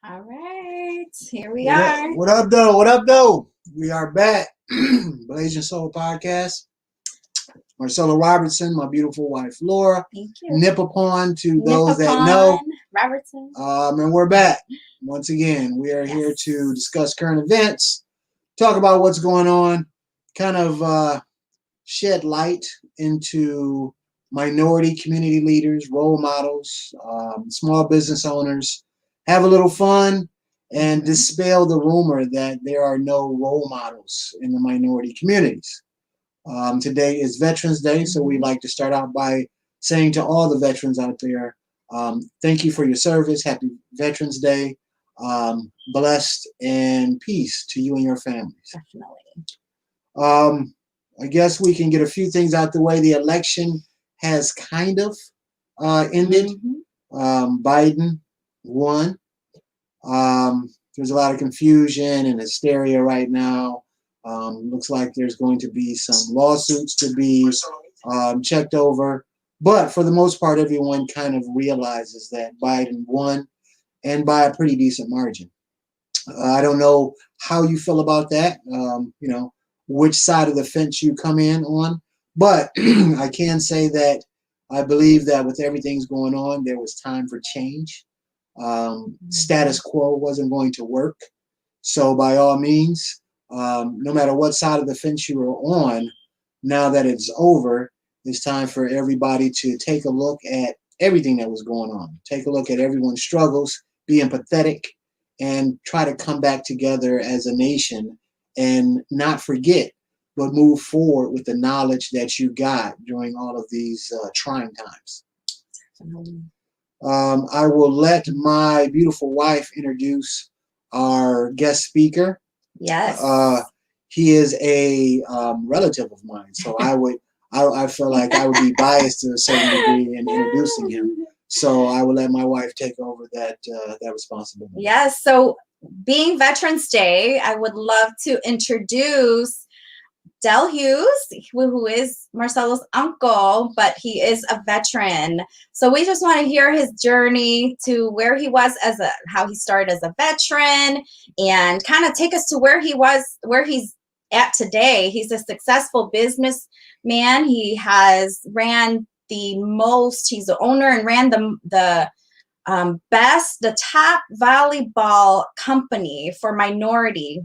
All right, here we What are. up, what up, though? What up, though? We are back. BLASIAN SOUL PODCAST. Marcella Robertson, my beautiful wife, Laura. Thank you. Nipapon to those that know. Robertson. And we're back. Once again, we are here to discuss current events, talk about what's going on, kind of shed light into minority community leaders, role models, small business owners, have a little fun, and dispel the rumor that there are no role models in the minority communities. Today is Veterans Day, so we'd like to start out by saying to all the veterans out there, thank you for your service. Happy Veterans Day. Blessed and peace to you and your families. Definitely. I guess we can get a few things out the way. The election has kind of ended. Biden won. There's a lot of confusion and hysteria right now. Looks like there's going to be some lawsuits to be checked over. But for the most part, everyone kind of realizes that Biden won, and by a pretty decent margin. I don't know how you feel about that, which side of the fence you come in on. But I can say that I believe that with everything's going on, there was time for change. Status quo wasn't going to work. So by all means, no matter what side of the fence you were on, now that it's over, it's time for everybody to take a look at everything that was going on. Take a look at everyone's struggles, be empathetic, and try to come back together as a nation and not forget, but move forward with the knowledge that you got during all of these trying times. I will let my beautiful wife introduce our guest speaker. Yes. He is a relative of mine, so I feel like I would be biased to a certain degree in introducing him. So I will let my wife take over that responsibility. Yes. So being Veterans Day, I would love to introduce Del Hughes, who is Marcelo's uncle, but he is a veteran. So we just want to hear his journey to where he was how he started as a veteran, and kind of take us to where he's at today. He's a successful businessman. He has ran he's the owner and ran the top volleyball company for minority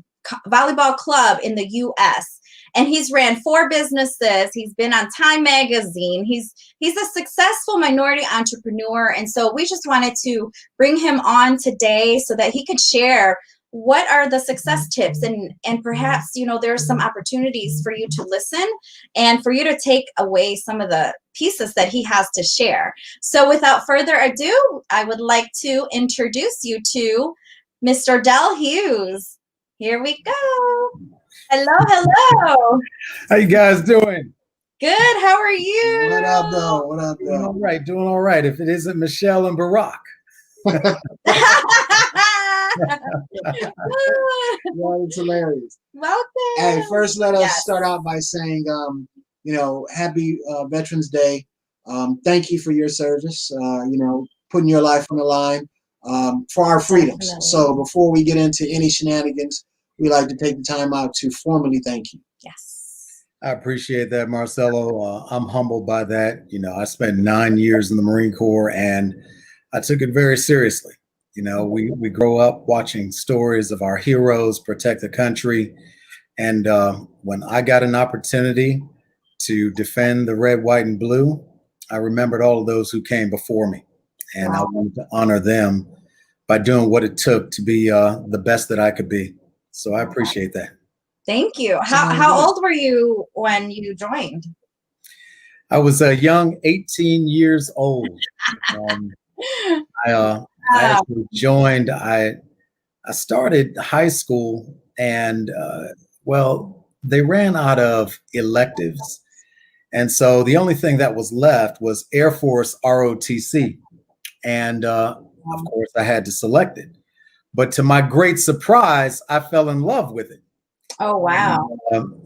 volleyball club in the U.S. And he's ran 4 businesses. He's been on Time Magazine. He's a successful minority entrepreneur. And so we just wanted to bring him on today so that he could share what are the success tips, and perhaps, there are some opportunities for you to listen and for you to take away some of the pieces that he has to share. So without further ado, I would like to introduce you to Mr. Del Hughes. Here we go. Hello. How you guys doing? Good. How are you? What up, though? What up, Doing though? all right. Doing all right. If it isn't Michelle and Barack. Well, it's hilarious. Welcome. Hey, first let us start out by saying, happy Veterans Day. Thank you for your service. Putting your life on the line for our freedoms. Definitely. So before we get into any shenanigans, we like to take the time out to formally thank you. Yes. I appreciate that, Marcelo. I'm humbled by that. I spent 9 years in the Marine Corps, and I took it very seriously. We grow up watching stories of our heroes protect the country. And when I got an opportunity to defend the red, white, and blue, I remembered all of those who came before me. And I wanted to honor them by doing what it took to be the best that I could be. So I appreciate that. Thank you. How old were you when you joined? I was a young 18 years old. I actually joined. I started high school, and they ran out of electives, and so the only thing that was left was Air Force ROTC, and of course I had to select it. But to my great surprise, I fell in love with it. Oh, wow.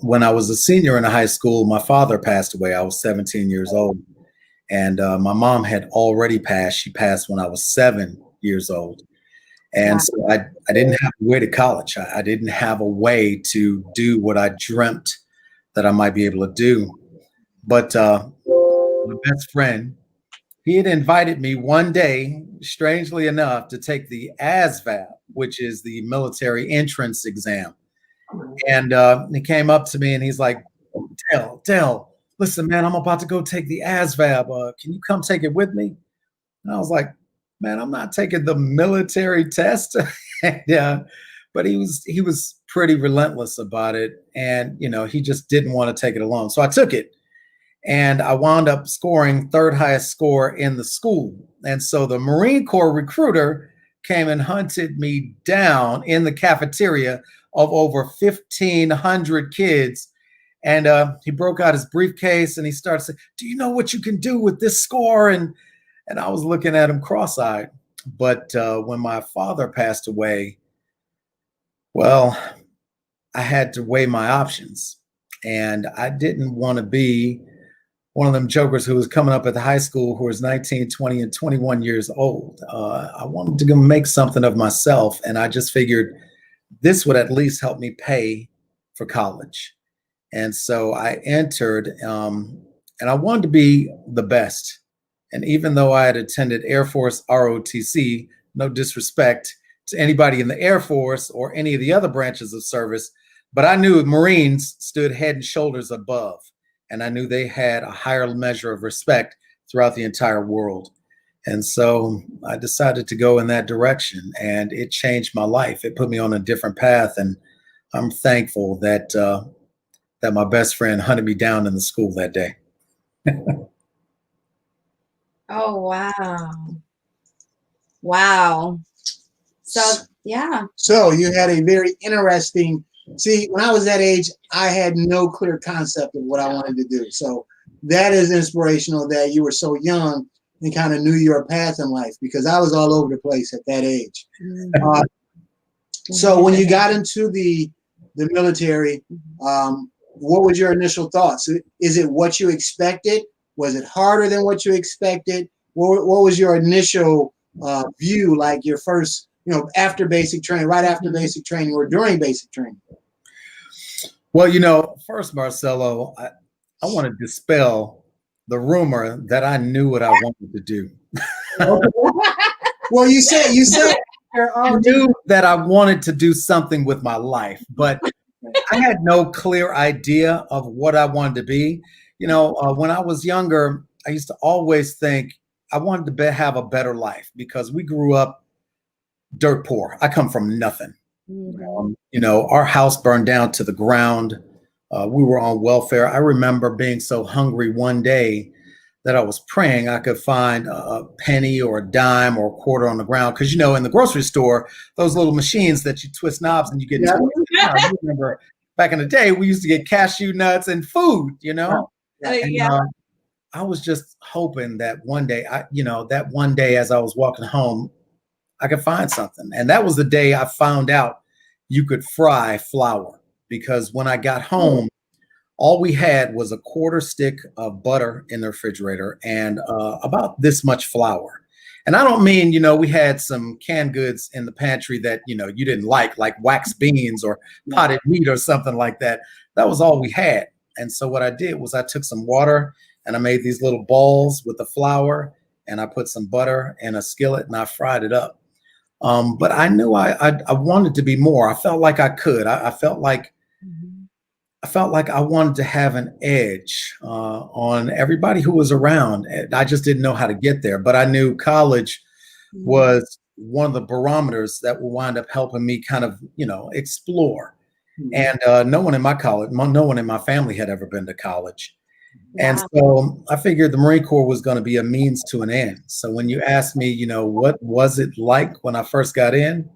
When I was a senior in high school, my father passed away. I was 17 years old. And my mom had already passed. She passed when I was 7 years old. And Wow. so I didn't have a way to college. I didn't have a way to do what I dreamt that I might be able to do. But my best friend, he had invited me one day, strangely enough, to take the ASVAB, which is the military entrance exam. And he came up to me and he's like, Del, listen, man, I'm about to go take the ASVAB. Can you come take it with me? And I was like, man, I'm not taking the military test. And, but he was pretty relentless about it. And, he just didn't want to take it alone. So I took it. And I wound up scoring third highest score in the school. And so the Marine Corps recruiter came and hunted me down in the cafeteria of over 1,500 kids. And he broke out his briefcase and he started saying, do you know what you can do with this score? And I was looking at him cross-eyed. But when my father passed away, well, I had to weigh my options. And I didn't want to be one of them jokers who was coming up at the high school who was 19, 20, and 21 years old. I wanted to go make something of myself. And I just figured this would at least help me pay for college. And so I entered, and I wanted to be the best. And even though I had attended Air Force ROTC, no disrespect to anybody in the Air Force or any of the other branches of service, but I knew Marines stood head and shoulders above. And I knew they had a higher measure of respect throughout the entire world. And so I decided to go in that direction, and it changed my life. It put me on a different path. And I'm thankful that that my best friend hunted me down in the school that day. Oh, wow. Wow. So, yeah. So you had a very interesting, see, when I was that age, I had no clear concept of what I wanted to do. So that is inspirational that you were so young and kind of knew your path in life, because I was all over the place at that age. So when you got into the military, what was your initial thoughts? Is it what you expected? Was it harder than what you expected? What was your initial view, like your first, after basic training, right after basic training or during basic training? Well, first, Marcelo, I want to dispel the rumor that I knew what I wanted to do. Well, you said I knew that I wanted to do something with my life, but I had no clear idea of what I wanted to be. When I was younger, I used to always think I wanted to have a better life because we grew up dirt poor. I come from nothing. Our house burned down to the ground. We were on welfare. I remember being so hungry one day that I was praying I could find a penny or a dime or a quarter on the ground. Because, in the grocery store, those little machines that you twist knobs and you get I remember back in the day, we used to get cashew nuts and food, And, I was just hoping that one day, as I was walking home, I could find something. And that was the day I found out you could fry flour, because when I got home, all we had was a quarter stick of butter in the refrigerator and about this much flour. And I don't mean, we had some canned goods in the pantry that, you didn't like wax beans or potted meat or something like that. That was all we had. And so what I did was I took some water and I made these little balls with the flour, and I put some butter in a skillet and I fried it up. But I knew I wanted to be more. I felt like I could. I felt like I wanted to have an edge on everybody who was around. I just didn't know how to get there. But I knew college was one of the barometers that would wind up helping me kind of, explore. And no one in my family had ever been to college. Wow. And so I figured the Marine Corps was going to be a means to an end. So when you ask me, what was it like when I first got in?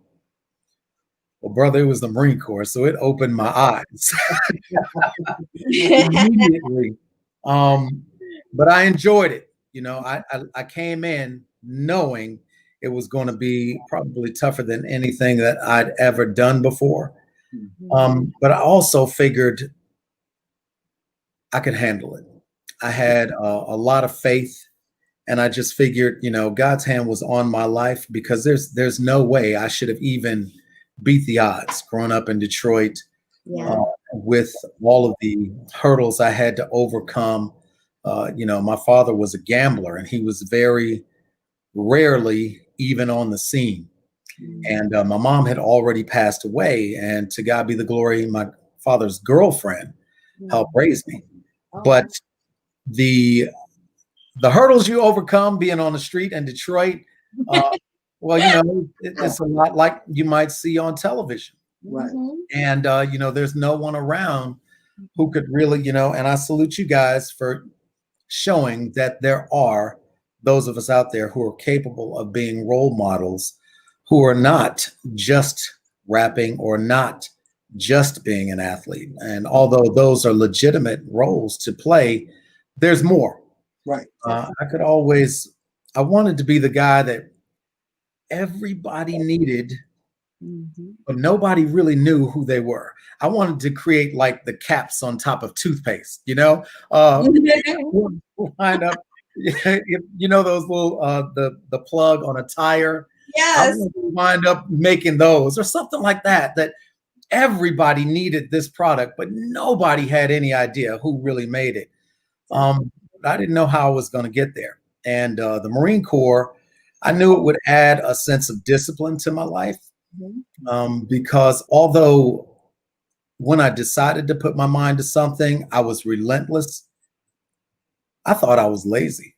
Well, brother, it was the Marine Corps, so it opened my eyes immediately. But I enjoyed it. I came in knowing it was going to be probably tougher than anything that I'd ever done before. But I also figured I could handle it. I had a lot of faith And I just figured, God's hand was on my life, because there's no way I should have even beat the odds growing up in Detroit, with all of the hurdles I had to overcome. My father was a gambler, and he was very rarely even on the scene. And my mom had already passed away, and to God be the glory, my father's girlfriend helped raise me. But the hurdles you overcome being on the street in Detroit, it's a lot like you might see on television. Right. And, there's no one around who could really, and I salute you guys for showing that there are those of us out there who are capable of being role models, who are not just rapping or not just being an athlete. And although those are legitimate roles to play, there's more. Right. I wanted to be the guy that everybody needed, but nobody really knew who they were. I wanted to create like the caps on top of toothpaste, wind up, those little, the plug on a tire. Yes. I wind up making those or something like that everybody needed this product, but nobody had any idea who really made it. I didn't know how I was going to get there. And the Marine Corps, I knew it would add a sense of discipline to my life, because although when I decided to put my mind to something, I was relentless, I thought I was lazy.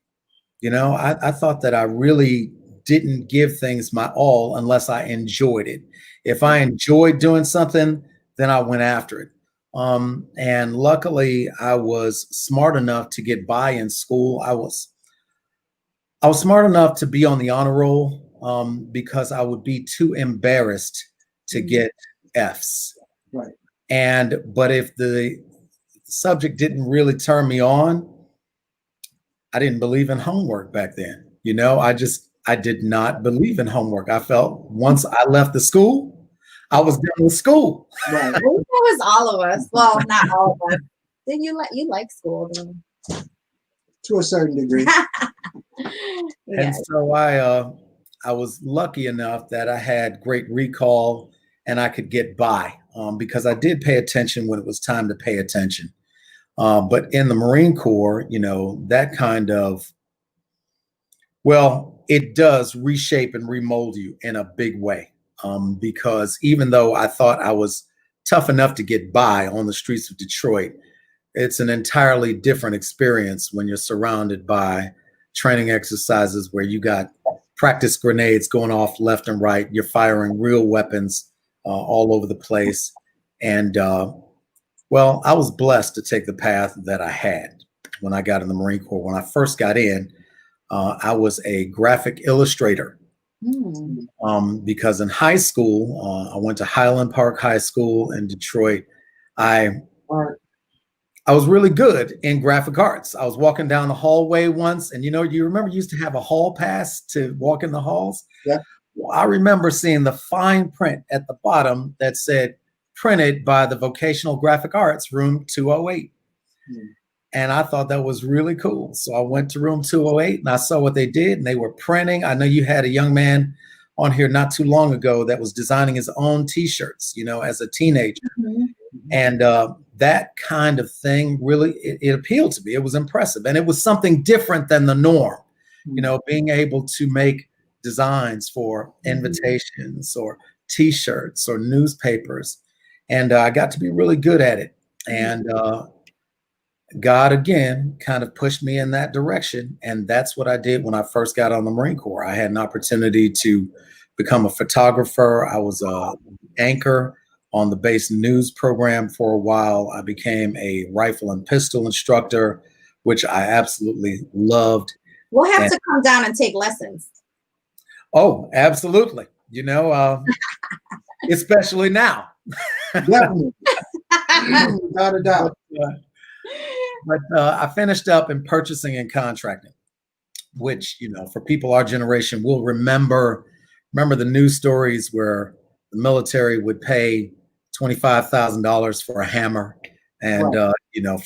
I thought that I really didn't give things my all unless I enjoyed it. If I enjoyed doing something, then I went after it. And luckily, I was smart enough to get by in school. I was smart enough to be on the honor roll, because I would be too embarrassed to get Fs. Right. But if the subject didn't really turn me on, I didn't believe in homework back then. I did not believe in homework. I felt once I left the school, I was done with school. Right. It was all of us. Well, not all of us. Then you like school, though. To a certain degree. And so I was lucky enough that I had great recall and I could get by, because I did pay attention when it was time to pay attention. But in the Marine Corps, that kind of, it does reshape and remold you in a big way. Because even though I thought I was tough enough to get by on the streets of Detroit, it's an entirely different experience when you're surrounded by training exercises where you got practice grenades going off left and right. You're firing real weapons all over the place. And I was blessed to take the path that I had when I got in the Marine Corps. When I first got in, I was a graphic illustrator. Because in high school, I went to Highland Park High School in Detroit. I was really good in graphic arts. I was walking down the hallway once, and you remember you used to have a hall pass to walk in the halls? Yeah. Well, I remember seeing the fine print at the bottom that said, printed by the Vocational Graphic Arts, room 208. And I thought that was really cool. So I went to room 208 and I saw what they did, and they were printing. I know you had a young man on here not too long ago that was designing his own T-shirts, as a teenager. And that kind of thing really, it appealed to me. It was impressive. And it was something different than the norm, being able to make designs for invitations or T-shirts or newspapers. And I got to be really good at it. And God, again, kind of pushed me in that direction. And that's what I did when I first got on the Marine Corps. I had an opportunity to become a photographer. I was an anchor on the base news program for a while. I became a rifle and pistol instructor, which I absolutely loved. We'll have to come down and take lessons. Oh, absolutely. Especially now. Definitely. Without a doubt. But I finished up in purchasing and contracting, which, for people our generation will remember the news stories where the military would pay $25,000 for a hammer and,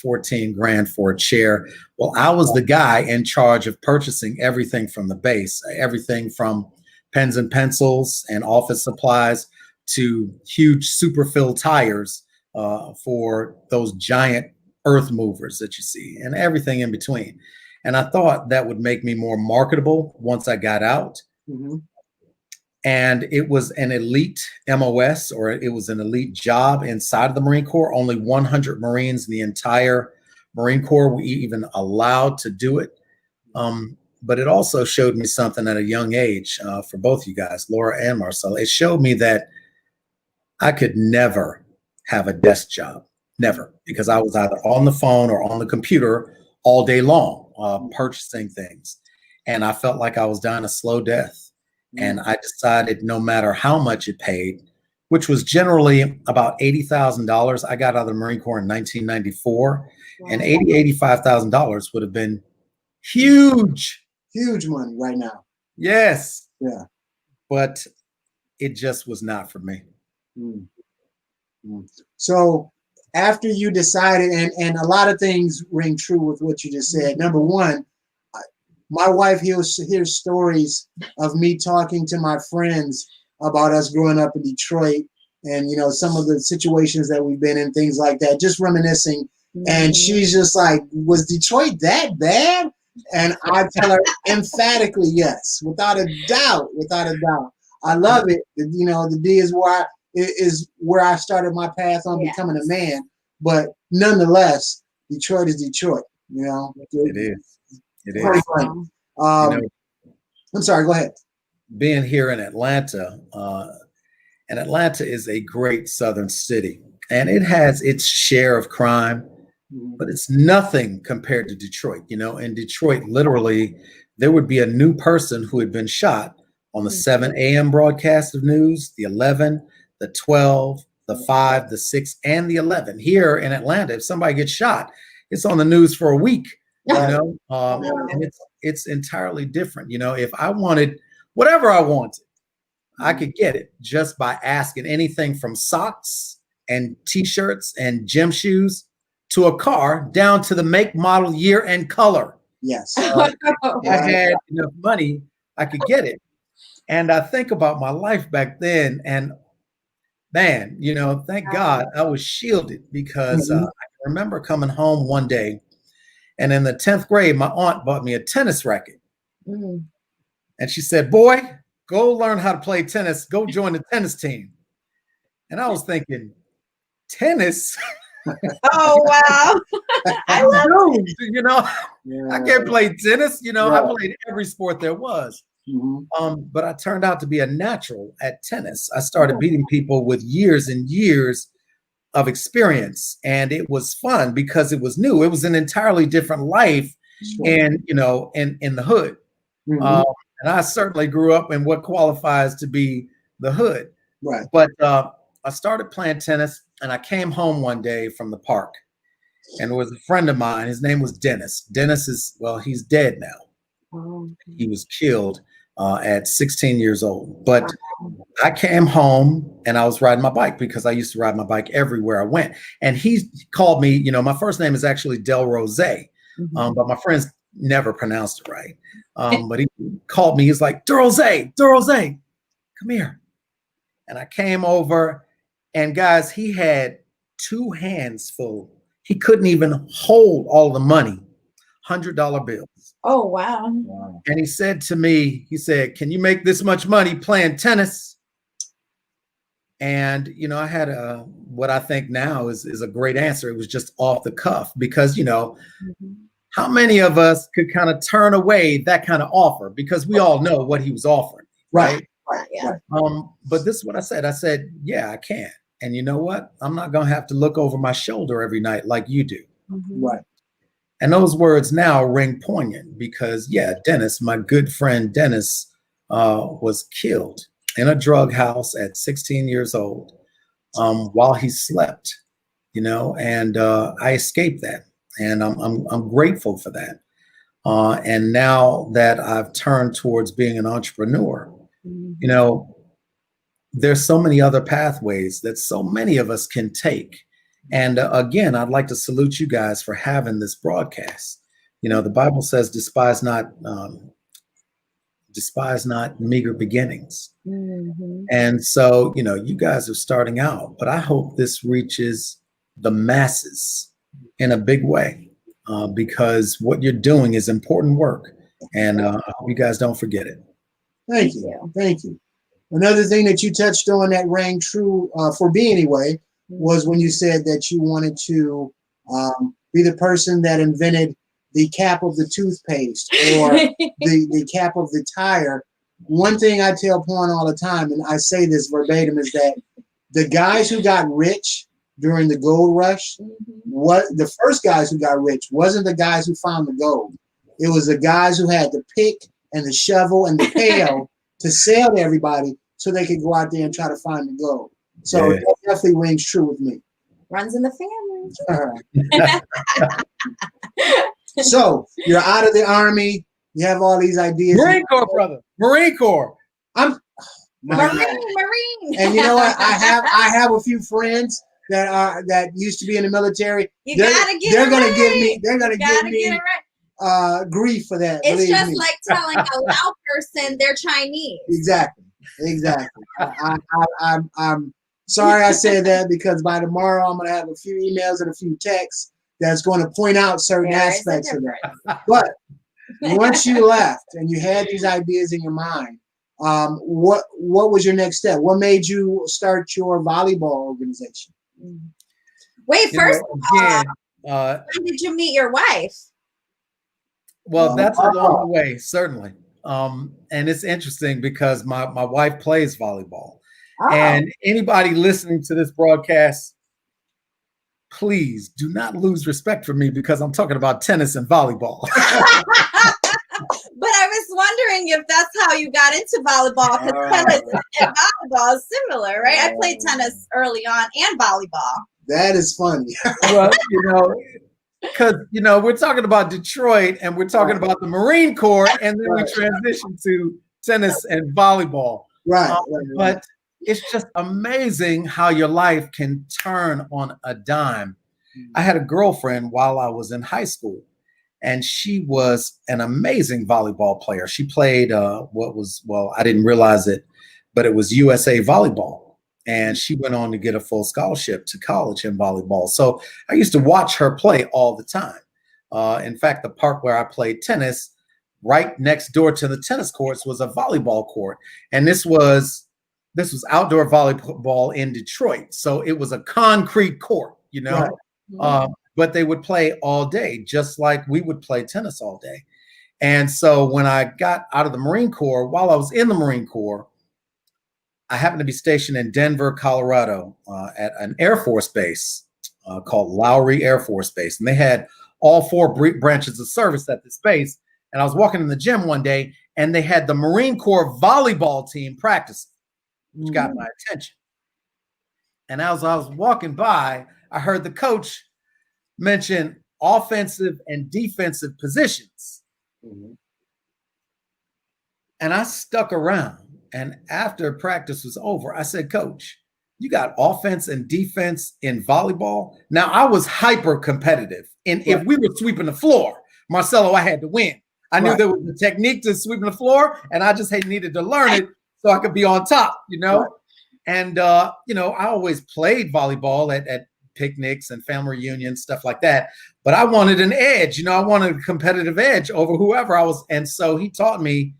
14 grand for a chair. Well, I was the guy in charge of purchasing everything from the base, everything from pens and pencils and office supplies to huge super fill tires for those giant earth movers that you see, and everything in between. And I thought that would make me more marketable once I got out. Mm-hmm. And it was an elite MOS, or it was an elite job inside of the Marine Corps. Only 100 Marines in the entire Marine Corps were even allowed to do it. But it also showed me something at a young age for both you guys, Laura and Marcella. It showed me that I could never have a desk job, never, because I was either on the phone or on the computer all day long, purchasing things. And I felt like I was dying a slow death. And I decided no matter how much it paid, which was generally about $80,000. I got out of the Marine Corps in 1994, and $85,000 would have been huge. Huge money right now. Yes. Yeah. But it just was not for me. Mm. Mm. So after you decided, and a lot of things ring true with what you just said. Number one, my wife hears stories of me talking to my friends about us growing up in Detroit and, some of the situations that we've been in, things like that, just reminiscing. And she's just like, was Detroit that bad? And I tell her emphatically, yes, without a doubt. I love it. The D is where I started my path on becoming a man. But nonetheless, Detroit is Detroit, It is. It is. I'm sorry, go ahead. Being here in Atlanta, and Atlanta is a great southern city, and it has its share of crime, but it's nothing compared to Detroit. In Detroit, literally, there would be a new person who had been shot on the 7 a.m. broadcast of news, the 11, the 12, the 5, the 6, and the 11. Here in Atlanta, if somebody gets shot, it's on the news for a week. And it's entirely different. If I wanted whatever I wanted, I could get it just by asking. Anything from socks and t-shirts and gym shoes to a car, down to the make, model, year, and color. Yes. If I had enough money, I could get it. And I think about my life back then, and man, thank God I was shielded, because I remember coming home one day. And in the 10th grade, my aunt bought me a tennis racket. And she said, boy, go learn how to play tennis. Go join the tennis team. And I was thinking, tennis? Oh, wow. I love it. I can't play tennis. I played every sport there was. But I turned out to be a natural at tennis. I started beating people with years and years of experience, and it was fun because it was new. It was an entirely different life, and in the hood. And I certainly grew up in what qualifies to be the hood. Right. But I started playing tennis, and I came home one day from the park, and there was a friend of mine. His name was Dennis. Dennis he's dead now. He was killed at 16 years old. But I came home and I was riding my bike, because I used to ride my bike everywhere I went. And he called me, my first name is actually Delroza, but my friends never pronounced it right. But he called me. He's like, Delroza, come here. And I came over, and guys, he had 2 hands full. He couldn't even hold all the money, $100 bills. Oh, wow. And he said to me, can you make this much money playing tennis? And, I had what I think now is a great answer. It was just off the cuff, because, how many of us could kind of turn away that kind of offer, because we all know what he was offering. Right. Yeah. But this is what I said. I said, yeah, I can. And you know what? I'm not going to have to look over my shoulder every night like you do. Right. And those words now ring poignant, because, Dennis, my good friend Dennis, was killed in a drug house at 16 years old while he slept, and I escaped that. And I'm grateful for that. And now that I've turned towards being an entrepreneur, there's so many other pathways that so many of us can take. And again, I'd like to salute you guys for having this broadcast. You know, the Bible says, despise not meager beginnings. Mm-hmm. And so, you know, you guys are starting out, but I hope this reaches the masses in a big way, because what you're doing is important work. And I hope you guys don't forget it. Thank you. Thank you. Another thing that you touched on that rang true for me anyway was when you said that you wanted to be the person that invented the cap of the toothpaste or the cap of the tire. One thing I tell Porn all the time, and I say this verbatim, is that the guys who got rich during the gold rush, what the first guys who got rich wasn't the guys who found the gold. It was the guys who had the pick and the shovel and the pail to sell to everybody so they could go out there and try to find the gold. So that definitely rings true with me. Runs in the family. So you're out of the Army. You have all these ideas. Marine Corps, brother. Marine Corps. Marine. And you know what? I have a few friends that used to be in the military. They're gonna give me grief for that. It's just like telling a Lao person they're Chinese. Exactly. I'm sorry I said that, because by tomorrow I'm gonna have a few emails and a few texts that's going to point out certain aspects of that. But once you left and you had these ideas in your mind, what was your next step? What made you start your volleyball organization? Wait, first of all, when did you meet your wife? Well, that's along the way, certainly. And it's interesting because my wife plays volleyball. And anybody listening to this broadcast, please do not lose respect for me because I'm talking about tennis and volleyball. But I was wondering if that's how you got into volleyball, because tennis and volleyball is similar, right? I played tennis early on and volleyball. That is funny. Well, you know, because, you know, we're talking about Detroit and we're talking about the Marine Corps, and then we transition to tennis and volleyball. Right. But it's just amazing how your life can turn on a dime. I had a girlfriend while I was in high school, and she was an amazing volleyball player. She played I didn't realize it, but it was USA Volleyball. And she went on to get a full scholarship to college in volleyball. So I used to watch her play all the time. In fact, the park where I played tennis, right next door to the tennis courts, was a volleyball court. And this was outdoor volleyball in Detroit. So it was a concrete court, you know, but they would play all day, just like we would play tennis all day. And so when I got out of the Marine Corps, while I was in the Marine Corps, I happened to be stationed in Denver, Colorado, at an Air Force base called Lowry Air Force Base. And they had all four branches of service at this base. And I was walking in the gym one day, and they had the Marine Corps volleyball team practicing, which got my attention. And as I was walking by, I heard the coach mention offensive and defensive positions. And I stuck around. And after practice was over, I said, Coach, you got offense and defense in volleyball? Now, I was hyper competitive. And if we were sweeping the floor, Marcelo, I had to win. I knew there was a technique to sweeping the floor, and I just needed to learn it so I could be on top, you know? And, you know, I always played volleyball at picnics and family reunions, stuff like that. But I wanted an edge, you know, I wanted a competitive edge over whoever I was. And so he taught me,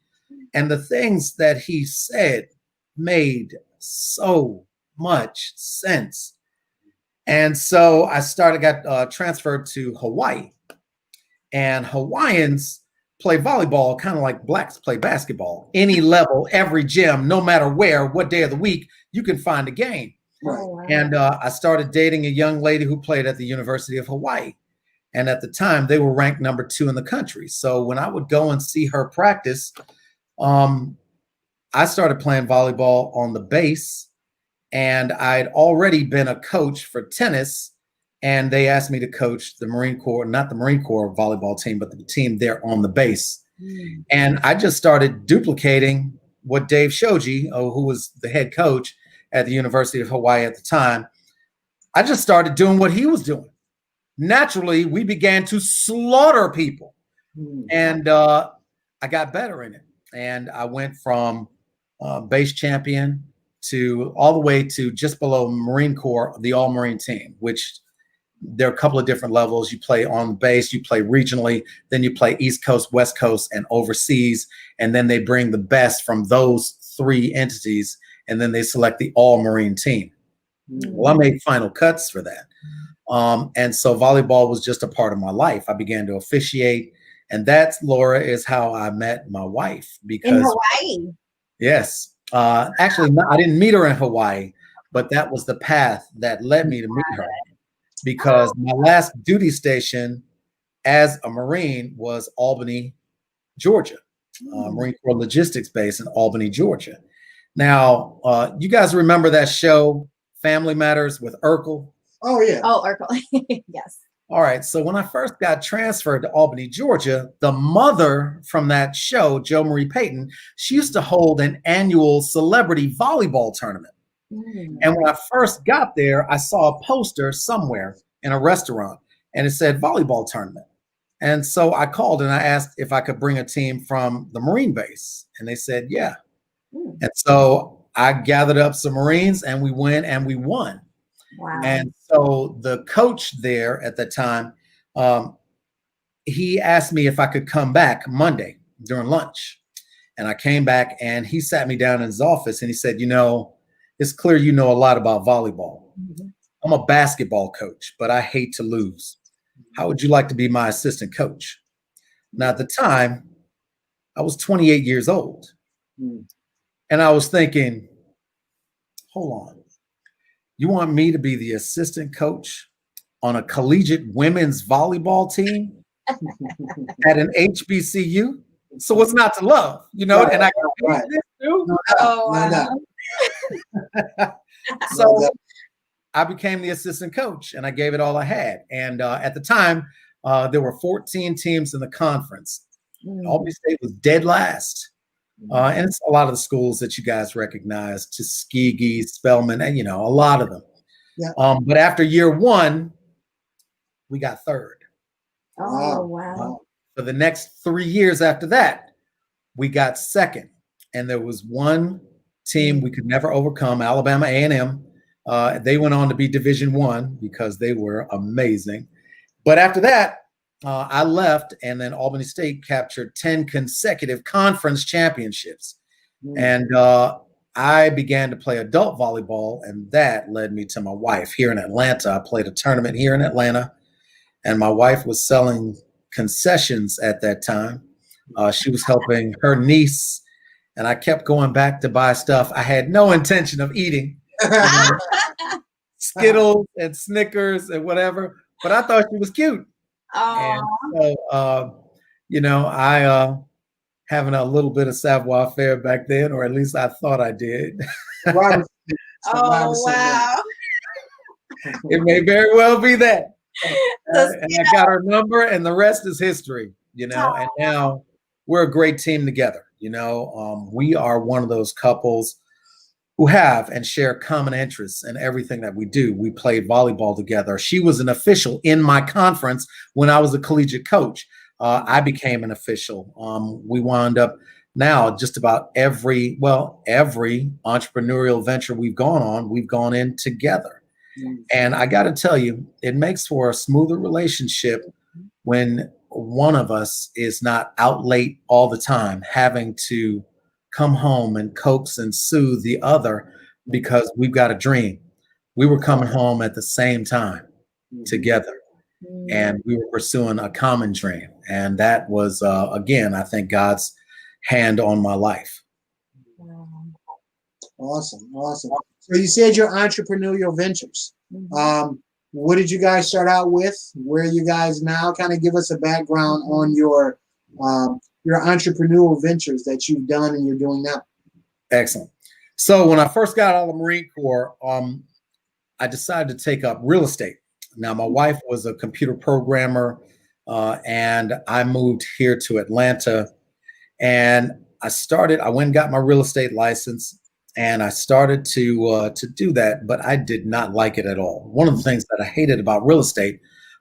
and the things that he said made so much sense. And so I got transferred to Hawaii. And Hawaiians play volleyball kind of like blacks play basketball. Any level, every gym, no matter where, what day of the week, you can find a game. And I started dating a young lady who played at the University of Hawaii. And at the time, they were ranked number 2 in the country. So when I would go and see her practice, I started playing volleyball on the base, and I'd already been a coach for tennis, and they asked me to coach the Marine Corps, not the Marine Corps volleyball team, but the team there on the base. And I just started duplicating what Dave Shoji, who was the head coach at the University of Hawaii at the time, I just started doing what he was doing. Naturally, we began to slaughter people. And I got better in it. And I went from base champion to all the way to just below Marine Corps, the all Marine team, which there are a couple of different levels. You play on base, you play regionally, then you play East Coast, West Coast, and overseas. And then they bring the best from those three entities, and then they select the all Marine team. Well, I made final cuts for that. And so volleyball was just a part of my life. I began to officiate. And that's, Laura, is how I met my wife. Because in Hawaii. Yes. Actually, I didn't meet her in Hawaii, but that was the path that led me to meet her. Because my last duty station as a Marine was Albany, Georgia, Marine Corps Logistics Base in Albany, Georgia. Now, you guys remember that show, Family Matters, with Urkel? Oh, yeah. Oh, Urkel. Yes. All right. So when I first got transferred to Albany, Georgia, the mother from that show, Jo Marie Payton, she used to hold an annual celebrity volleyball tournament. And when I first got there, I saw a poster somewhere in a restaurant and it said volleyball tournament. And so I called and I asked if I could bring a team from the Marine base. And they said, yeah. And so I gathered up some Marines and we went and we won. Wow. And so the coach there at the time, he asked me if I could come back Monday during lunch. And I came back and he sat me down in his office and he said, you know, it's clear you know a lot about volleyball. I'm a basketball coach, but I hate to lose. How would you like to be my assistant coach? Now, at the time, I was 28 years old. And I was thinking, hold on. You want me to be the assistant coach on a collegiate women's volleyball team at an HBCU? So what's not to love, you know? Right, and I got this too. So I became the assistant coach and I gave it all I had. And at the time, there were 14 teams in the conference. Albany State was dead last. And it's a lot of the schools that you guys recognize, Tuskegee, Spelman, and, you know, a lot of them. Yeah. But after year one, we got third. Oh, wow. For the next 3 years after that, we got second. And there was one team we could never overcome, Alabama A&M. They went on to be Division I because they were amazing. But after that, I left, and then Albany State captured 10 consecutive conference championships. And I began to play adult volleyball, and that led me to my wife here in Atlanta. I played a tournament here in Atlanta, and my wife was selling concessions at that time. She was helping her niece, and I kept going back to buy stuff I had no intention of eating. Skittles and Snickers and whatever, but I thought she was cute. And so, you know, I having a little bit of savoir-faire back then, or at least I thought I did. Oh, wow. It may very well be that. And I got her number, and the rest is history, you know. And now we're a great team together. You know, we are one of those couples who have and share common interests in everything that we do. We played volleyball together. She was an official in my conference when I was a collegiate coach. I became an official. We wound up now just about every entrepreneurial venture we've gone in together. And I got to tell you, it makes for a smoother relationship when one of us is not out late all the time, having to come home and coax and soothe the other because we've got a dream. We were coming home at the same time together, and we were pursuing a common dream. And that was, again, I think God's hand on my life. Awesome. So you said your entrepreneurial ventures. What did you guys start out with? Where are you guys now? Kind of give us a background on your entrepreneurial ventures that you've done and you're doing now. Excellent. So when I first got out of the Marine Corps, I decided to take up real estate. Now, my wife was a computer programmer, and I moved here to Atlanta, and I went and got my real estate license, and I started to do that, but I did not like it at all. One of the things that I hated about real estate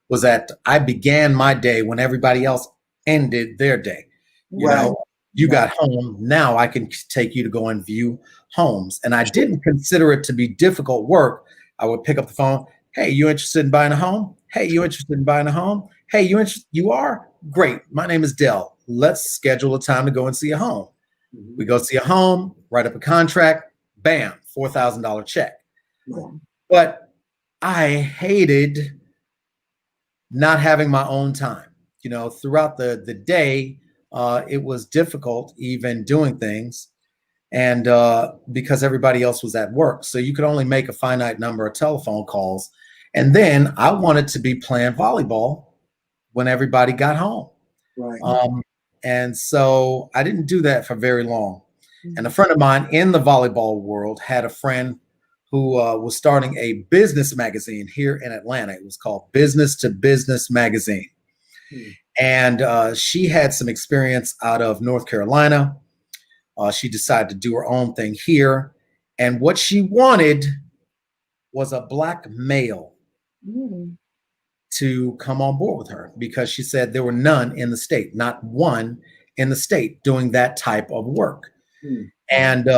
was that I began my day when everybody else ended their day. You Right. know, you Right. got home, now I can take you to go and view homes. And I didn't consider it to be difficult work. I would pick up the phone. Hey, you interested in buying a home? Hey, you interested in buying a home? Hey, you are? Great. My name is Del. Let's schedule a time to go and see a home. Mhm. We go see a home, write up a contract, bam, $4,000 check. Right. But I hated not having my own time. Throughout the day, it was difficult even doing things, and because everybody else was at work. So you could only make a finite number of telephone calls. And then I wanted to be playing volleyball when everybody got home. Right. And so I didn't do that for very long. And a friend of mine in the volleyball world had a friend who was starting a business magazine here in Atlanta. It was called Business to Business Magazine. Hmm. And she had some experience out of North Carolina. She decided to do her own thing here. And what she wanted was a Black male to come on board with her, because she said there were none in the state, not one in the state doing that type of work. And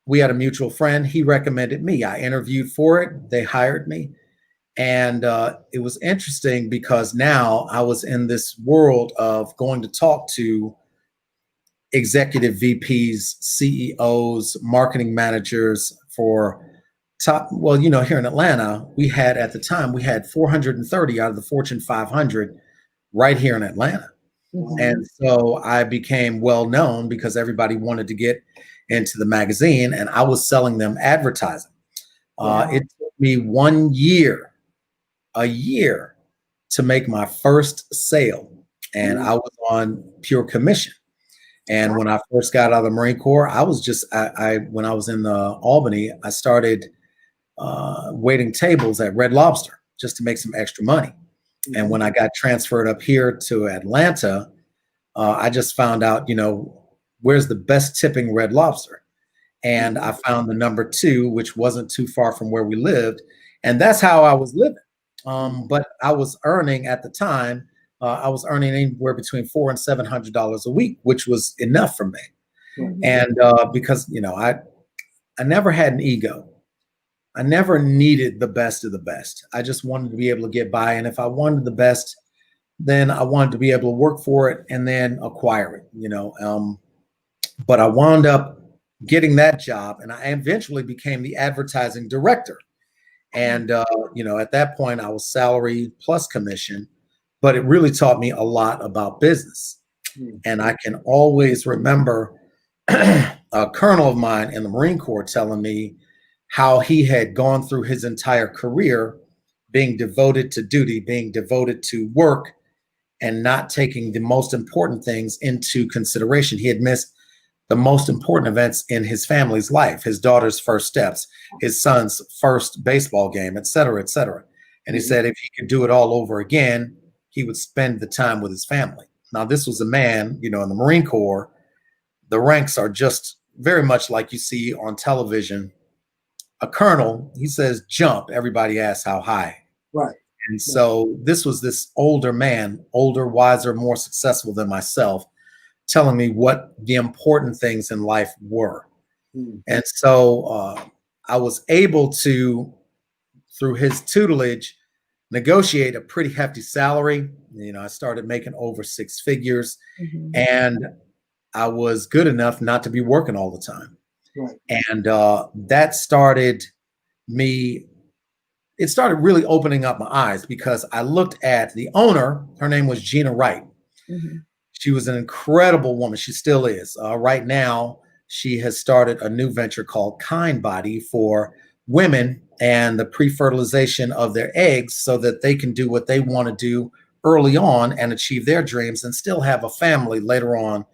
we had a mutual friend. He recommended me. I interviewed for it. They hired me. And it was interesting because now I was in this world of going to talk to executive VPs, CEOs, marketing managers for here in Atlanta, at the time, we had 430 out of the Fortune 500 right here in Atlanta. And so I became well known because everybody wanted to get into the magazine, and I was selling them advertising. It took me a year to make my first sale, and I was on pure commission. And when I first got out of the Marine Corps, I was when I was in Albany, I started waiting tables at Red Lobster just to make some extra money. And when I got transferred up here to Atlanta, I just found out, where's the best tipping Red Lobster? And I found the number 2, which wasn't too far from where we lived. And that's how I was living. But I was earning at the time, I was earning anywhere between $400 and $700 a week, which was enough for me. And because, I never had an ego. I never needed the best of the best. I just wanted to be able to get by. And if I wanted the best, then I wanted to be able to work for it and then acquire it, But I wound up getting that job, and I eventually became the advertising director. And, at that point I was salary plus commission, but it really taught me a lot about business. And I can always remember a colonel of mine in the Marine Corps telling me how he had gone through his entire career being devoted to duty, being devoted to work, and not taking the most important things into consideration. He had missed the most important events in his family's life, his daughter's first steps, his son's first baseball game, et cetera, et cetera. And he said if he could do it all over again, he would spend the time with his family. Now, this was a man, in the Marine Corps, the ranks are just very much like you see on television. A colonel, he says, jump. Everybody asks how high. Right. And so this was this older man, older, wiser, more successful than myself, telling me what the important things in life were. And so I was able to, through his tutelage, negotiate a pretty hefty salary. I started making over 6 figures, and I was good enough not to be working all the time. Right. And that started it started really opening up my eyes, because I looked at the owner. Her name was Gina Wright. She was an incredible woman. She still is. Right now, she has started a new venture called Kind Body for women and the pre-fertilization of their eggs so that they can do what they want to do early on and achieve their dreams and still have a family later on.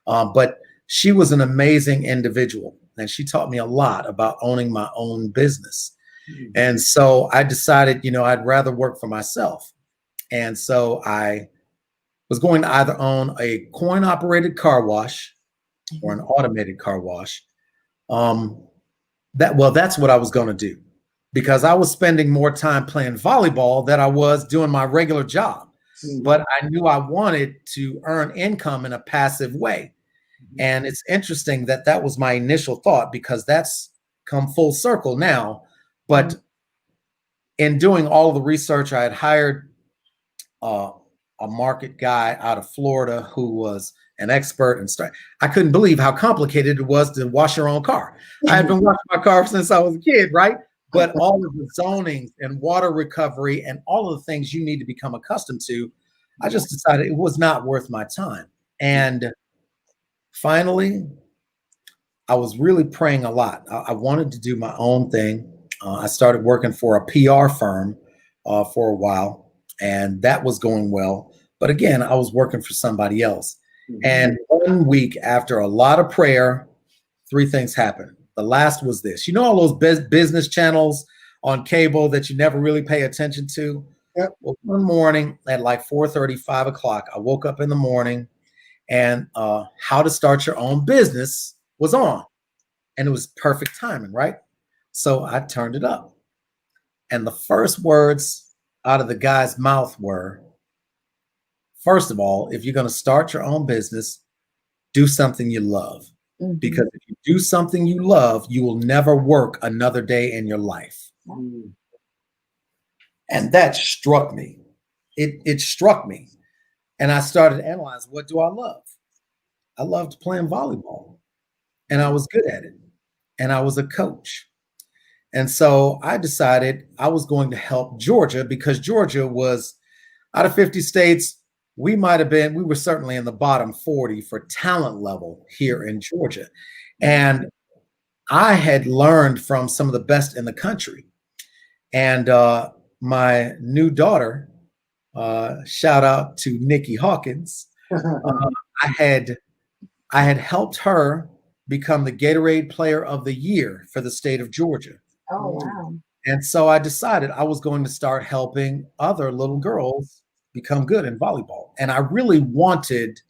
But she was an amazing individual, and she taught me a lot about owning my own business. And so I decided, I'd rather work for myself. And so I was going to either own a coin-operated car wash or an automated car wash. That's what I was going to do, because I was spending more time playing volleyball than I was doing my regular job. But I knew I wanted to earn income in a passive way. And it's interesting that that was my initial thought, because that's come full circle now. But in doing all of the research, I had hired a market guy out of Florida who was an expert in stuff. I couldn't believe how complicated it was to wash your own car. I had been washing my car since I was a kid, right? But all of the zonings and water recovery and all of the things you need to become accustomed to, I just decided it was not worth my time. And finally, I was really praying a lot. I wanted to do my own thing. I started working for a PR firm for a while, and that was going well. But again, I was working for somebody else. And 1 week after a lot of prayer, 3 things happened. The last was this. You know all those business channels on cable that you never really pay attention to? Yep. Well, one morning at like 4:30, 5 o'clock, I woke up in the morning and How to Start Your Own Business was on. And it was perfect timing, right? So I turned it up. And the first words out of the guy's mouth were, first of all, if you're going to start your own business, do something you love. Because if you do something you love, you will never work another day in your life. And that struck me. It struck me. And I started analyzing, what do I love? I loved playing volleyball, and I was good at it, and I was a coach. And so I decided I was going to help Georgia, because Georgia was, out of 50 states, we were certainly in the bottom 40 for talent level here in Georgia. And I had learned from some of the best in the country. And my new daughter, shout out to Nikki Hawkins, I had helped her become the Gatorade Player of the Year for the state of Georgia. Oh, wow. And so I decided I was going to start helping other little girls become good in volleyball. And I really wanted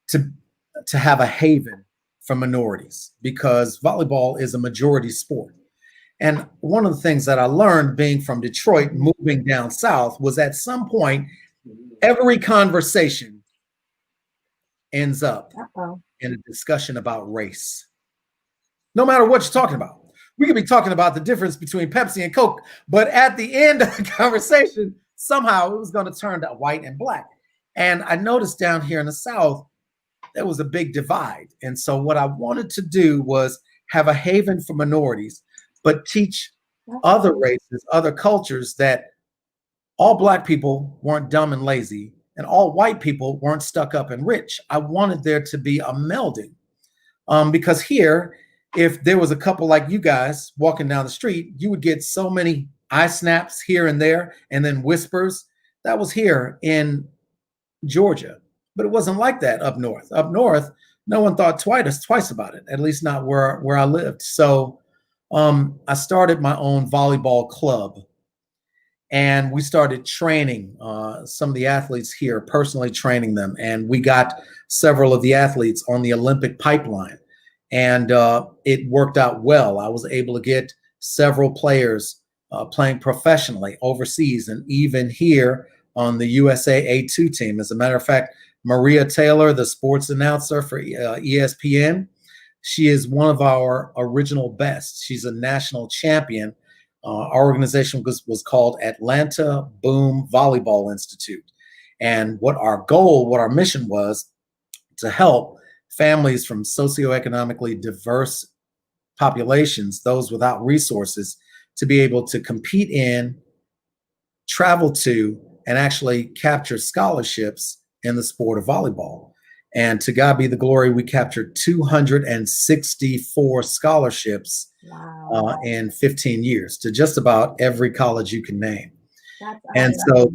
to have a haven for minorities, because volleyball is a majority sport. And one of the things that I learned being from Detroit, moving down south, was at some point, every conversation ends up in a discussion about race. No matter what you're talking about. We could be talking about the difference between Pepsi and Coke, but at the end of the conversation, somehow it was going to turn to white and black. And I noticed down here in the South, there was a big divide. And so what I wanted to do was have a haven for minorities, but teach other races, other cultures, that all Black people weren't dumb and lazy, and all white people weren't stuck up and rich. I wanted there to be a melding, because here, if there was a couple like you guys walking down the street, you would get so many eye snaps here and there, and then whispers. That was here in Georgia, but it wasn't like that up north. Up north, no one thought twice about it, at least not where I lived. So I started my own volleyball club, and we started training some of the athletes here, personally training them. And we got several of the athletes on the Olympic pipeline, and it worked out well. I was able to get several players playing professionally overseas, and even here on the USA A2 team. As a matter of fact, Maria Taylor, the sports announcer for ESPN, she is one of our original best. She's a national champion. Our organization was called Atlanta Boom Volleyball Institute. And what our mission was to help families from socioeconomically diverse populations, those without resources, to be able to compete in, travel to, and actually capture scholarships in the sport of volleyball. And to God be the glory, we captured 264 scholarships in 15 years to just about every college you can name. And so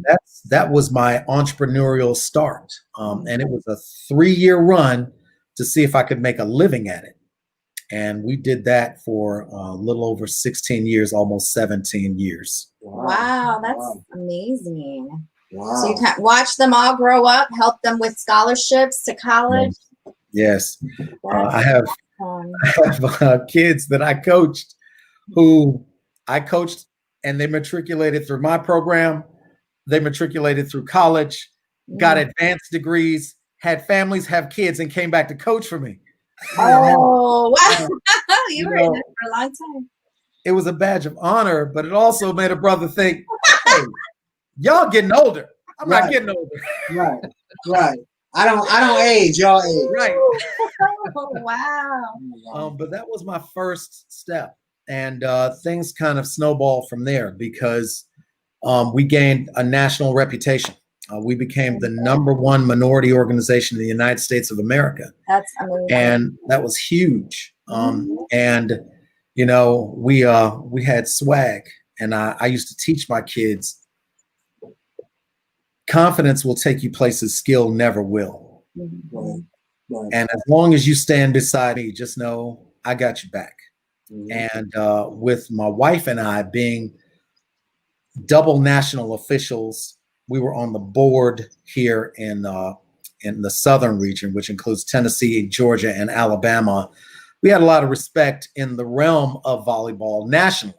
that was my entrepreneurial start. And it was a 3-year run to see if I could make a living at it. And we did that for a little over 16 years, almost 17 years. Wow, that's amazing. Wow. So you can watch them all grow up, help them with scholarships to college. Yes. I have kids that I coached and they matriculated through my program. They matriculated through college, got advanced degrees, had families, have kids, and came back to coach for me. Oh, wow. You were in it for a long time. It was a badge of honor, but it also made a brother think, hey, y'all getting older. I'm not getting older. Right. I don't age, y'all age. Right. Oh, wow. But that was my first step. And things kind of snowballed from there because we gained a national reputation. We became the #1 minority organization in the United States of America. That's amazing. And that was huge. And, you know, we had swag. And I used to teach my kids, confidence will take you places skill never will. Right. And as long as you stand beside me, just know I got you back. And with my wife and I being double national officials, we were on the board here in the southern region, which includes Tennessee, Georgia, and Alabama. We had a lot of respect in the realm of volleyball nationally.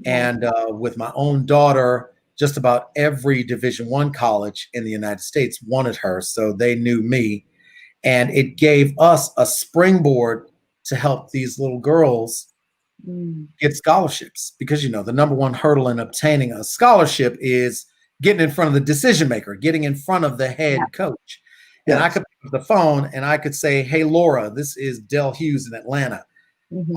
And with my own daughter, just about every Division I college in the United States wanted her, so they knew me. And it gave us a springboard to help these little girls get scholarships, because, you know, the #1 hurdle in obtaining a scholarship is getting in front of the decision maker, getting in front of the head coach. And I could pick up the phone and I could say, hey, Laura, this is Del Hughes in Atlanta.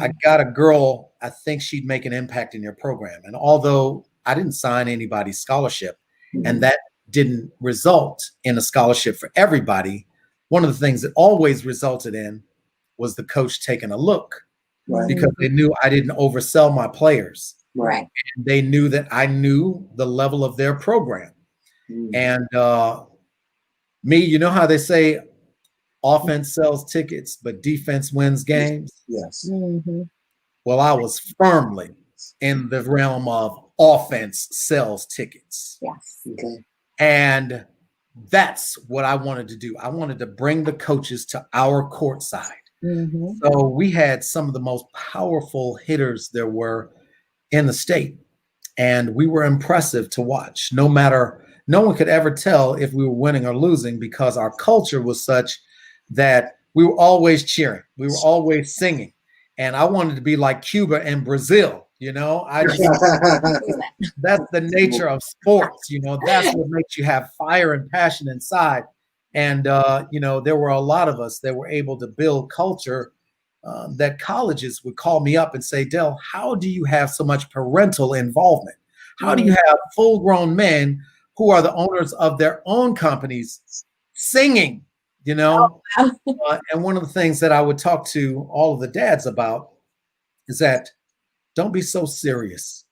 I got a girl, I think she'd make an impact in your program. And although I didn't sign anybody's scholarship and that didn't result in a scholarship for everybody, one of the things it always resulted in was the coach taking a look, because they knew I didn't oversell my players. Right. And they knew that I knew the level of their program. And me, you know how they say offense sells tickets, but defense wins games? Yes. Well, I was firmly in the realm of offense sells tickets. Yes. Okay. And that's what I wanted to do. I wanted to bring the coaches to our court side. So we had some of the most powerful hitters there were in the state. And we were impressive to watch. No one could ever tell if we were winning or losing, because our culture was such that we were always cheering. We were always singing. And I wanted to be like Cuba and Brazil, you know. That's the nature of sports, you know. That's what makes you have fire and passion inside. And, you know, there were a lot of us that were able to build culture that colleges would call me up and say, Del, how do you have so much parental involvement? How do you have full-grown men who are the owners of their own companies singing, you know? And one of the things that I would talk to all of the dads about is that don't be so serious.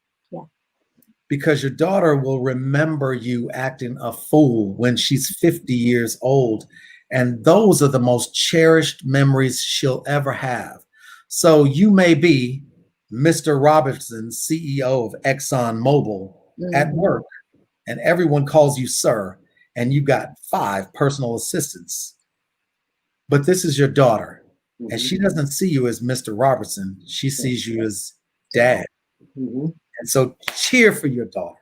Because your daughter will remember you acting a fool when she's 50 years old. And those are the most cherished memories she'll ever have. So you may be Mr. Robertson, CEO of ExxonMobil, at work, and everyone calls you sir, and you got 5 personal assistants. But this is your daughter, and she doesn't see you as Mr. Robertson. She sees you as dad. And so cheer for your daughter.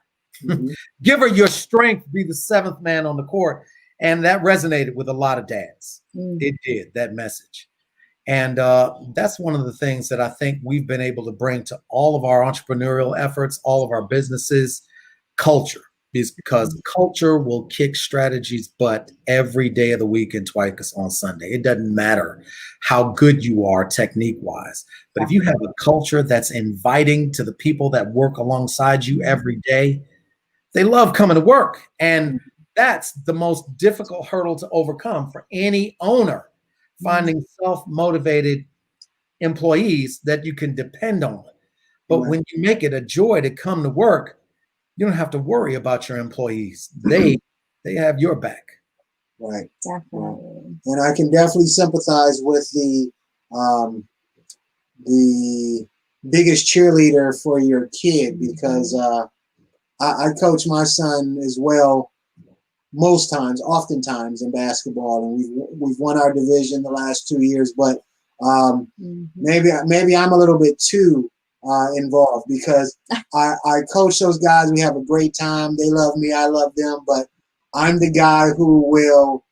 Give her your strength, be the 7th man on the court. And that resonated with a lot of dads. It did, that message. And that's one of the things that I think we've been able to bring to all of our entrepreneurial efforts, all of our businesses. Culture is because culture will kick strategies butt every day of the week and twice on Sunday. It doesn't matter how good you are technique-wise. But if you have a culture that's inviting to the people that work alongside you every day, they love coming to work. And that's the most difficult hurdle to overcome for any owner, finding self-motivated employees that you can depend on. But when you make it a joy to come to work, you don't have to worry about your employees. They have your back. Right. Definitely. And I can definitely sympathize with the biggest cheerleader for your kid, because I coach my son as well, oftentimes in basketball, and we've won our division the last 2 years. But Maybe I'm a little bit too involved because I coach those guys. We have a great time. They love me. I love them. But I'm the guy who will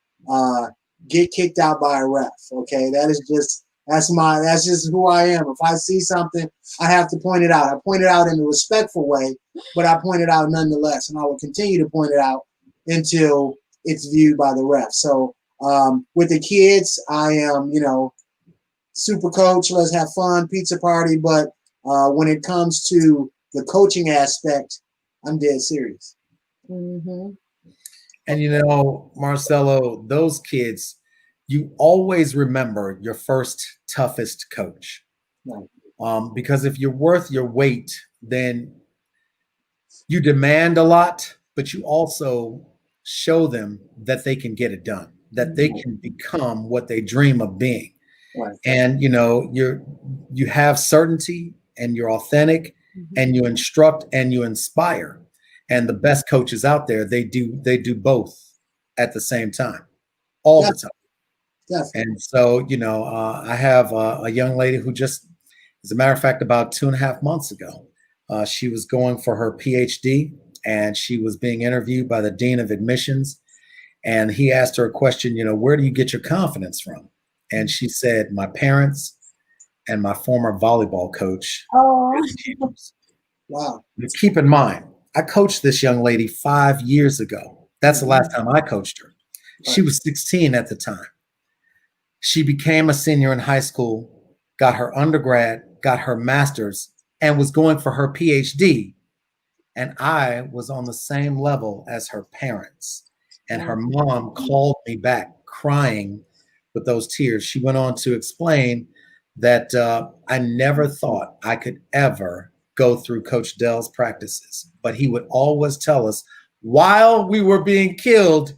get kicked out by a ref. Okay, that's just who I am. If I see something, I have to point it out. I point it out in a respectful way, but I point it out nonetheless, and I will continue to point it out until it's viewed by the ref. So with the kids, I am, super coach. Let's have fun, pizza party. But when it comes to the coaching aspect, I'm dead serious. Mm-hmm. And Marcelo, those kids, you always remember your first toughest coach. Right. Because if you're worth your weight, then you demand a lot, but you also show them that they can get it done, that they can become what they dream of being. Right. And you have certainty, and you're authentic, and you instruct and you inspire. And the best coaches out there, they do both at the same time, all the time. Definitely. And so, I have a young lady who just, as a matter of fact, about 2.5 months ago, she was going for her PhD, and she was being interviewed by the dean of admissions. And he asked her a question, where do you get your confidence from? And she said, my parents and my former volleyball coach. Oh. Wow. But keep in mind, I coached this young lady 5 years ago. That's the last time I coached her. She was 16 at the time. She became a senior in high school, got her undergrad, got her master's, and was going for her PhD. And I was on the same level as her parents. And her mom called me back crying with those tears. She went on to explain that I never thought I could ever go through Coach Dell's practices, but he would always tell us while we were being killed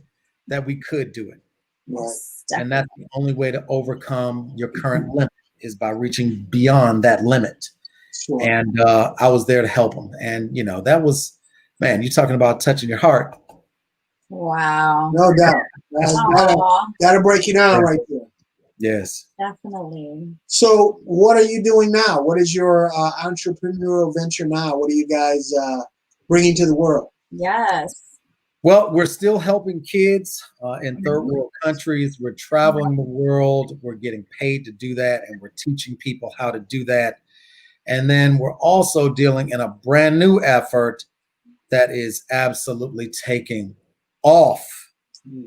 that we could do it. Right. And that's the only way to overcome your current limit is by reaching beyond that limit. Sure. And I was there to help him. And, that was, man, you're talking about touching your heart. Wow. No doubt. That'll break you down right there. Yes. Definitely. So what are you doing now? What is your entrepreneurial venture now? What are you guys bringing to the world? Yes. Well, we're still helping kids in third world countries. We're traveling the world. We're getting paid to do that, and we're teaching people how to do that. And then we're also dealing in a brand new effort that is absolutely taking off.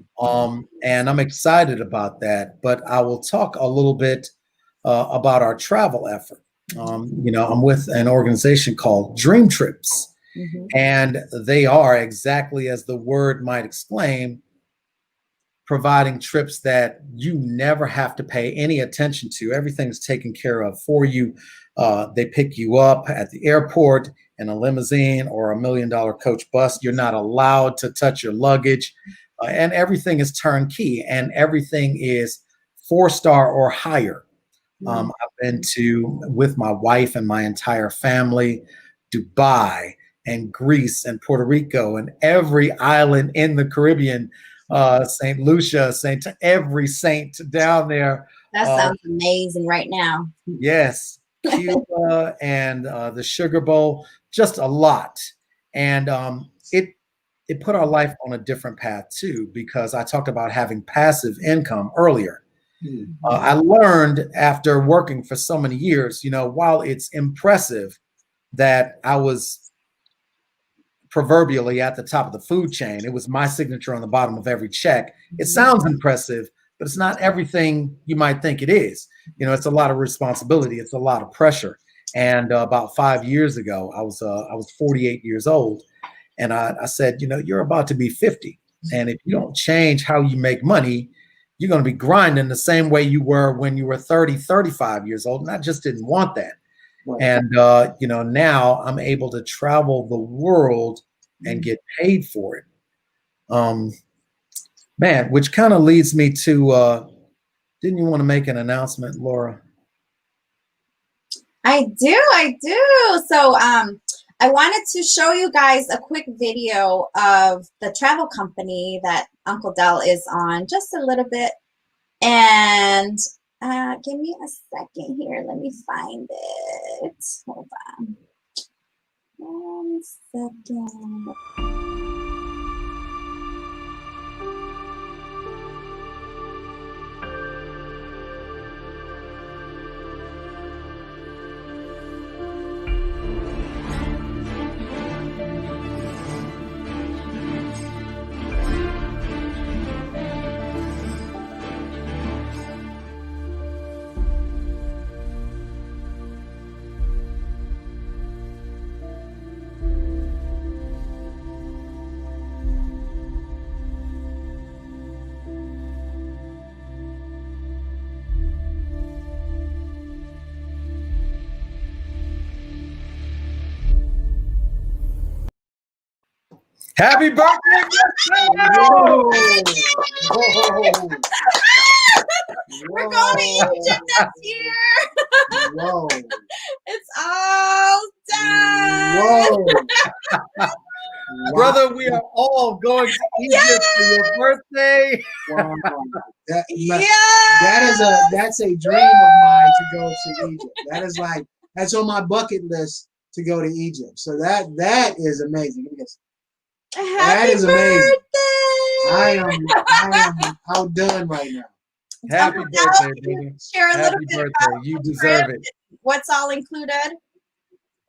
And I'm excited about that, but I will talk a little bit about our travel effort. I'm with an organization called Dream Trips. And they are, exactly as the word might exclaim, providing trips that you never have to pay any attention to. Everything's taken care of for you. They pick you up at the airport in a limousine or $1 million coach bus. You're not allowed to touch your luggage, and everything is turnkey, and everything is 4-star or higher. I've been to, with my wife and my entire family, Dubai and Greece and Puerto Rico and every island in the Caribbean, St. Lucia, every saint down there. That sounds amazing right now. Yes, Cuba and the Sugar Bowl, just a lot. And it put our life on a different path too, because I talked about having passive income earlier. I learned after working for so many years, while it's impressive that I was proverbially at the top of the food chain, it was my signature on the bottom of every check. It sounds impressive, but it's not everything you might think it is. It's a lot of responsibility. It's a lot of pressure. And about 5 years ago, I was 48 years old. And I said, you're about to be 50. And if you don't change how you make money, you're going to be grinding the same way you were when you were 30, 35 years old. And I just didn't want that. Right. And, now I'm able to travel the world and get paid for it. Man, which kind of leads me to, didn't you want to make an announcement, Laura? I do. So I wanted to show you guys a quick video of the travel company that Uncle Del is on, just a little bit. And Give me a second here. Let me find it. Hold on. 1 second. Happy birthday! Whoa. We're going to Egypt next year. Whoa. It's all done. Whoa. Wow. Brother, we are all going to Egypt for your birthday. Wow. Yeah. That's a dream of mine to go to Egypt. That is like, that's on my bucket list to go to Egypt. So that is amazing. Happy is amazing. birthday. I am outdone right now. Happy birthday, baby. Share a Happy little bit birthday. about You the deserve trip. it. What's all included?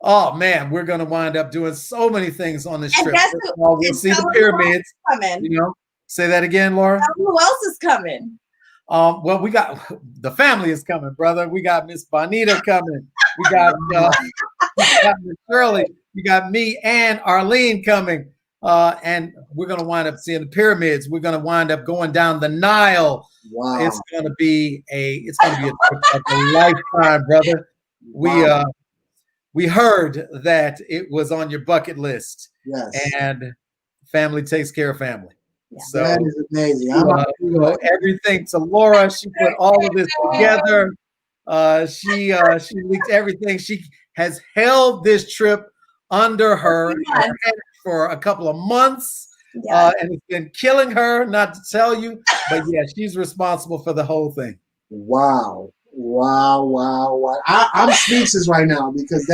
Oh man, we're gonna wind up doing so many things on this And trip. guess First who- of all, we'll and see tell the them who else pyramids. is coming. You know, say that again, Laura. Tell them who else is coming? Well, we got the family is coming, brother. We got Miss Bonita coming. We got Miss Shirley. We got me and Arlene coming. And we're gonna wind up seeing the pyramids. We're gonna wind up going down the Nile. Wow. It's gonna be a trip of a lifetime, brother. We heard that it was on your bucket list. Yes. And family takes care of family. Yeah. So That is amazing. everything to Laura. She put all of this together. She leaked everything. She has held this trip under her head for a couple of months. Yeah. And it's been killing her, not to tell you. But yeah, she's responsible for the whole thing. Wow. I'm speechless right now because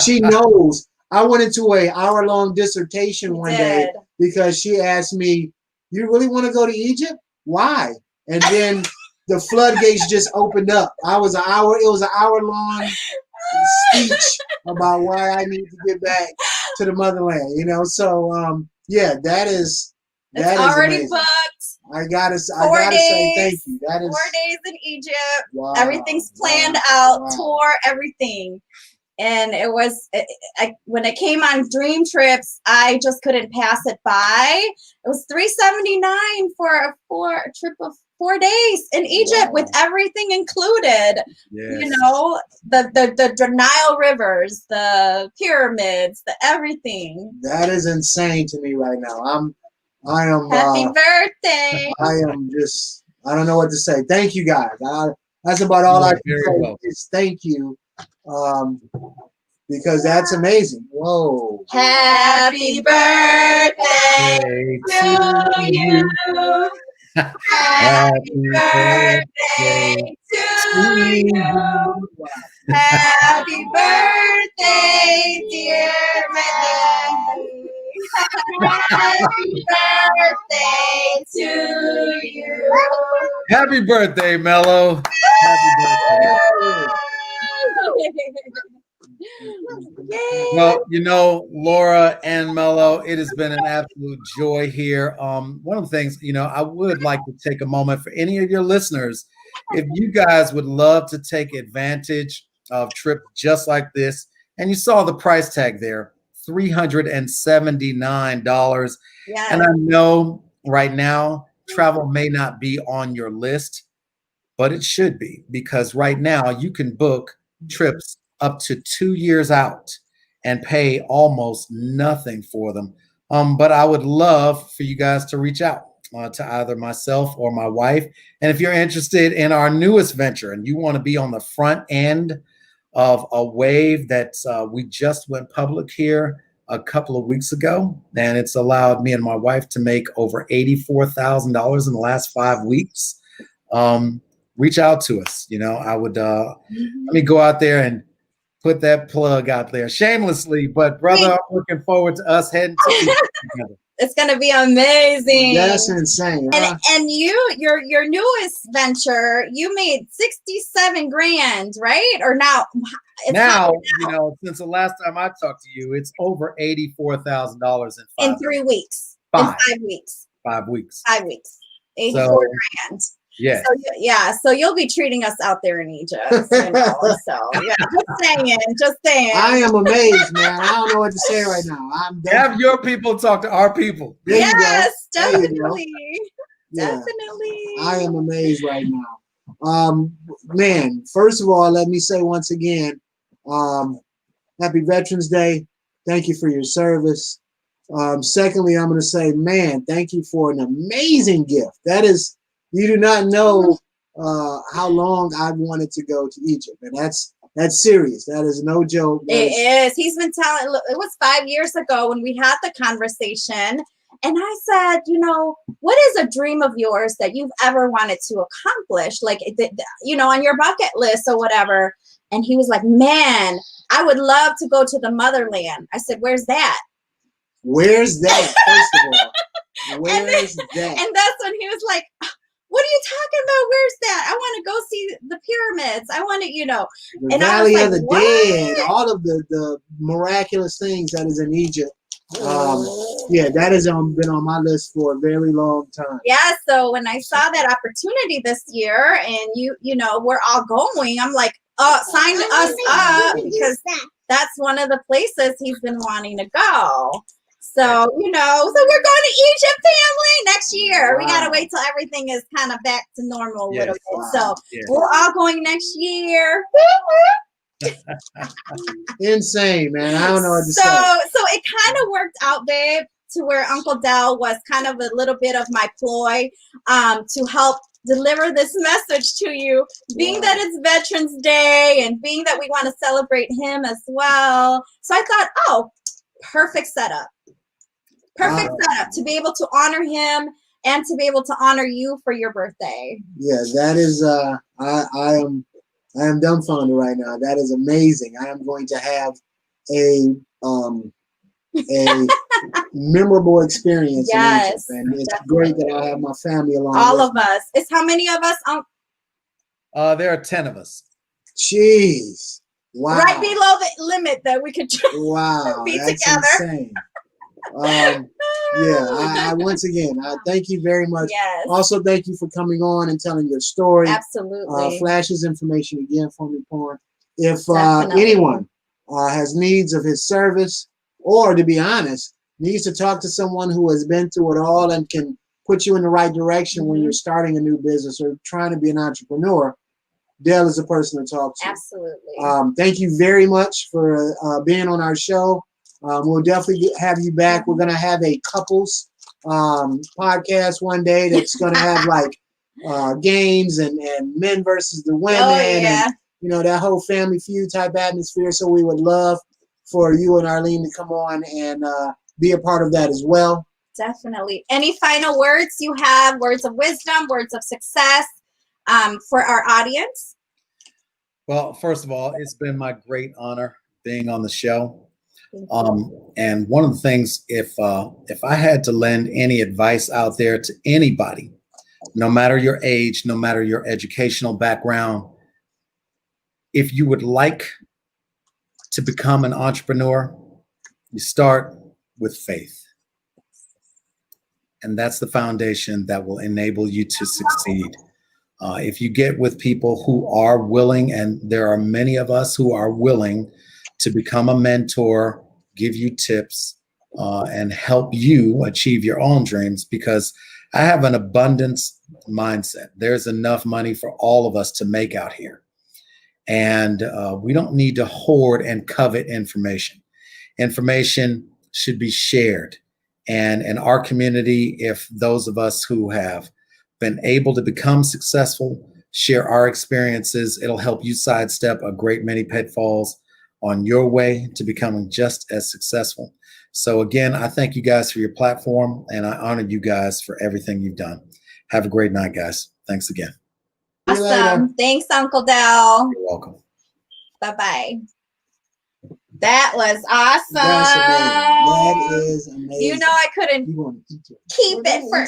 she knows. I went into an hour-long dissertation one day because she asked me, "You really want to go to Egypt? Why?" And then the floodgates just opened up. It was an hour-long speech about why I need to get back to the motherland. So yeah, that is already amazing. booked. I gotta say thank you. That is 4 days in Egypt. Wow, Everything's planned out. wow. Tour, everything. And it was when it came on Dream Trips, I just couldn't pass it by. It was $379 for a trip of 4 days in Egypt with everything included. Yes. You know, the Nile rivers, the pyramids, the everything. That is insane to me right now. I am Happy birthday. I am just, I don't know what to say. Thank you guys. That's about all I can say. Is thank you. Because that's amazing. Whoa. Happy birthday to you. Happy birthday to you. Happy birthday, dear Melanie. Happy birthday to you. Happy birthday, Mello. Happy birthday. Well, Laura and Mello, it has been an absolute joy here. One of the things, I would like to take a moment for any of your listeners, if you guys would love to take advantage of trips just like this, and you saw the price tag there, $379. Yes. And I know right now travel may not be on your list, but it should be, because right now you can book trips up to 2 years out and pay almost nothing for them. But I would love for you guys to reach out to either myself or my wife. And if you're interested in our newest venture and you want to be on the front end of a wave that we just went public here a couple of weeks ago, and it's allowed me and my wife to make over $84,000 in the last 5 weeks. reach out to us. I would let Mhm. me go out there and put that plug out there shamelessly. But brother, I'm looking forward to us heading to Egypt together. It's gonna be amazing. That's insane. Huh? And your newest venture, you made 67 grand, right? Or now it's Now, higher now. since the last time I talked to you, it's over $84,000 In 3 weeks. In 5 weeks. 5 weeks. 5 weeks. 84 So, grand. yes. So you'll be treating us out there in Egypt. So yeah, just saying. I am amazed, man. I don't know what to say right now. Have your people talk to our people. There you go. Yes, There you go. definitely. Yeah. Definitely. I am amazed right now. Man, first of all, let me say once again, happy Veterans Day. Thank you for your service. Secondly, I'm going to say, man, thank you for an amazing gift. That is, you do not know how long I've wanted to go to Egypt, and that's serious. That is no joke. It is. He's been telling. Look, it was 5 years ago when we had the conversation, and I said, what is a dream of yours that you've ever wanted to accomplish, like on your bucket list or whatever? And he was like, man, I would love to go to the motherland. I said, where's that? Where's that? First of all, where's that? And that's when he was like, what are you talking about? Where's that? I want to go see the pyramids. I want to, The and Valley I of was the like, Dead, all of the miraculous things that is in Egypt. Yeah, that has been on my list for a very long time. Yeah, so when I saw that opportunity this year, and we're all going, I'm like, sign us up, because that's one of the places he's been wanting to go. So, so we're going to Egypt, family, next year. Wow. We got to wait till everything is kind of back to normal a little bit. Wow. So we're all going next year. Insane, man. I don't know what to say. So it kind of worked out, babe, to where Uncle Del was kind of a little bit of my ploy to help deliver this message to you, being that it's Veterans Day and being that we want to celebrate him as well. So I thought, perfect setup. Perfect setup to be able to honor him and to be able to honor you for your birthday. Yeah, that is I am dumbfounded right now. That is amazing. I am going to have a memorable experience in Egypt, and it's great that I have my family along. All of us. It's how many of us? There are 10 of us. Jeez. Wow. Right below the limit that we could be that's together. Insane. I once again, I thank you very much. Yes. Also, thank you for coming on and telling your story. Absolutely. Flashes information again for me, Porn. If anyone has needs of his service, or to be honest, needs to talk to someone who has been through it all and can put you in the right direction when you're starting a new business or trying to be an entrepreneur, Del is the person to talk to. Absolutely. Thank you very much for being on our show. We'll definitely have you back. We're going to have a couples podcast one day that's going to have like games and men versus the women. And, that whole Family Feud type atmosphere. So we would love for you and Arlene to come on and be a part of that as well. Definitely. Any final words you have, words of wisdom, words of success for our audience? Well, first of all, it's been my great honor being on the show. And one of the things, if I had to lend any advice out there to anybody, no matter your age, no matter your educational background, if you would like to become an entrepreneur, you start with faith. And that's the foundation that will enable you to succeed. If you get with people who are willing, and there are many of us who are willing to become a mentor, give you tips, and help you achieve your own dreams, because I have an abundance mindset. There's enough money for all of us to make out here. And we don't need to hoard and covet information. Information should be shared. And in our community, if those of us who have been able to become successful share our experiences, it'll help you sidestep a great many pitfalls on your way to becoming just as successful. So again, I thank you guys for your platform, and I honor you guys for everything you've done. Have a great night, guys. Thanks again. See you later. Awesome. Thanks, Uncle Del. You're welcome. Bye-bye. That was awesome. That's amazing. That is amazing. You know I couldn't You want to eat it? keep it for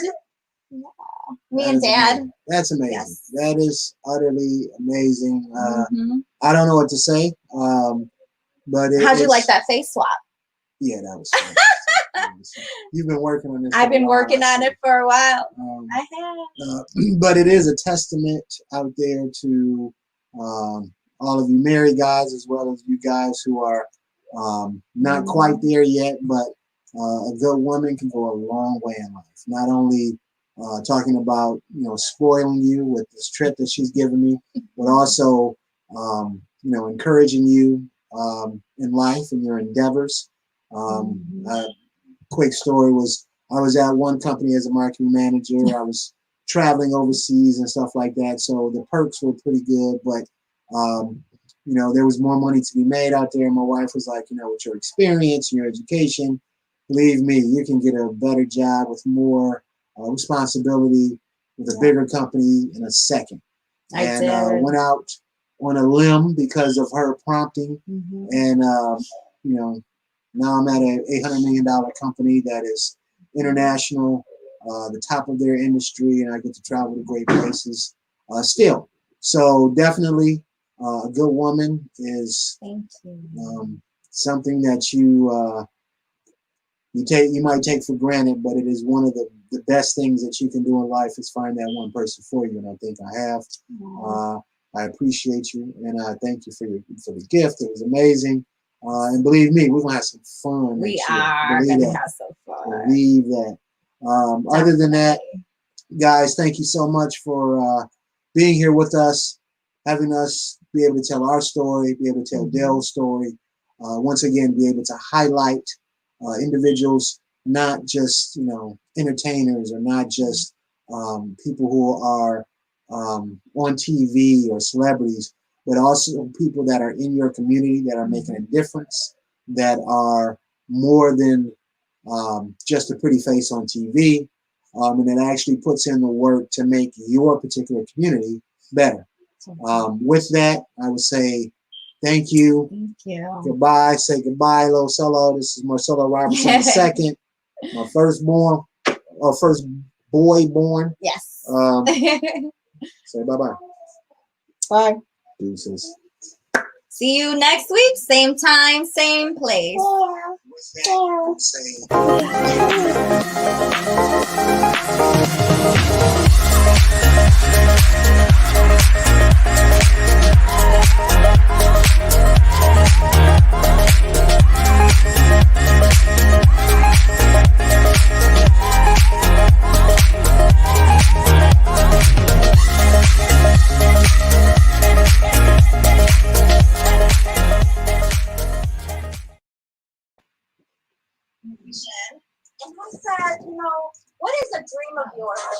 me That and is Dad. amazing. That's amazing. Yes. That is utterly amazing. Mhm. I don't know what to say. But How'd you like that face swap? Yeah, that was fun. You've been working on this. I've been working on it for a while. I have. But it is a testament out there to all of you married guys, as well as you guys who are not quite there yet. But a good woman can go a long way in life. Not only talking about spoiling you with this trip that she's given me, but also encouraging you in life and your endeavors. Quick story was I was at one company as a marketing manager. I was traveling overseas and stuff like that. So the perks were pretty good, but there was more money to be made out there. And my wife was like, with your experience and your education, believe me, you can get a better job with more responsibility with a bigger company in a second. And went out on a limb because of her prompting. And, now I'm at a $800 million company that is international, the top of their industry, and I get to travel to great places still. So definitely a good woman is something that you might take for granted, but it is one of the best things that you can do in life is find that one person for you, and I think I have. I appreciate you, and I thank you for the gift. It was amazing. And believe me, we're gonna have some fun. We are gonna have some fun. Believe that. Other than that, guys, thank you so much for being here with us, having us be able to tell our story, be able to tell Del's story. Once again, be able to highlight individuals, not just entertainers or not just people who are on TV or celebrities, but also people that are in your community that are making a difference, that are more than just a pretty face on TV, and that actually puts in the work to make your particular community better. With that, I would say thank you. Thank you. Goodbye. Say goodbye, Lo Solo. This is Marcelo Robertson II, my first boy born. Yes. Say bye-bye. Bye. Deuces. See you next week. Same time, same place. And he said, what is a dream of yours?